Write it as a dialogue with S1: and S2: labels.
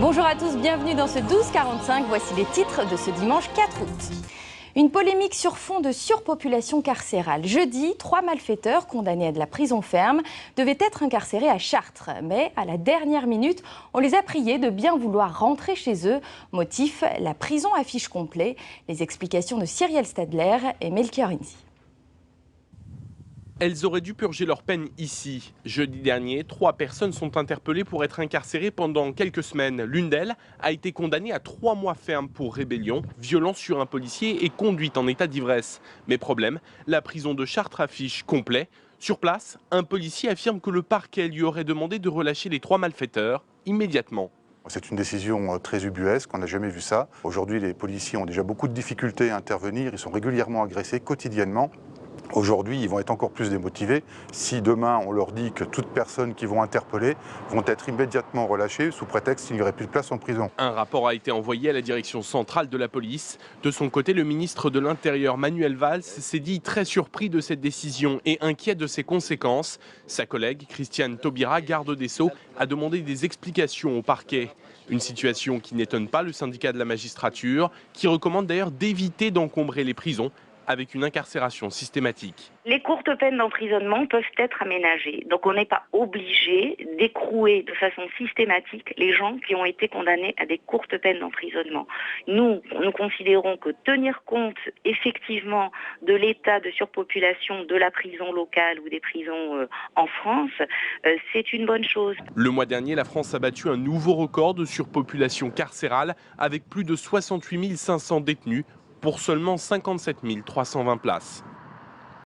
S1: Bonjour à tous, bienvenue dans ce 12-45. Voici les titres de ce dimanche 4 août. Une polémique sur fond de surpopulation carcérale. Jeudi, 3 malfaiteurs condamnés à de la prison ferme devaient être incarcérés à Chartres. Mais à la dernière minute, on les a priés de bien vouloir rentrer chez eux. Motif, la prison affiche complet. Les explications de Cyrielle Stadler et Melchior Inzi.
S2: Elles auraient dû purger leur peine ici. Jeudi dernier, 3 personnes sont interpellées pour être incarcérées pendant quelques semaines. L'une d'elles a été condamnée à 3 mois ferme pour rébellion, violence sur un policier et conduite en état d'ivresse. Mais problème, la prison de Chartres affiche complet. Sur place, un policier affirme que le parquet lui aurait demandé de relâcher les 3 malfaiteurs immédiatement.
S3: C'est une décision très ubuesque, on n'a jamais vu ça. Aujourd'hui, les policiers ont déjà beaucoup de difficultés à intervenir, ils sont régulièrement agressés quotidiennement. Aujourd'hui, ils vont être encore plus démotivés si demain on leur dit que toutes personnes qui vont interpeller vont être immédiatement relâchées sous prétexte qu'il n'y aurait plus de place en prison.
S2: Un rapport a été envoyé à la direction centrale de la police. De son côté, le ministre de l'Intérieur, Manuel Valls, s'est dit très surpris de cette décision et inquiet de ses conséquences. Sa collègue, Christiane Taubira, garde des Sceaux, a demandé des explications au parquet. Une situation qui n'étonne pas le syndicat de la magistrature, qui recommande d'ailleurs d'éviter d'encombrer les prisons avec une incarcération systématique.
S4: Les courtes peines d'emprisonnement peuvent être aménagées. Donc on n'est pas obligé d'écrouer de façon systématique les gens qui ont été condamnés à des courtes peines d'emprisonnement. Nous considérons que tenir compte effectivement de l'état de surpopulation de la prison locale ou des prisons en France, c'est une bonne chose.
S2: Le mois dernier, la France a battu un nouveau record de surpopulation carcérale avec plus de 68 500 détenus pour seulement 57 320 places.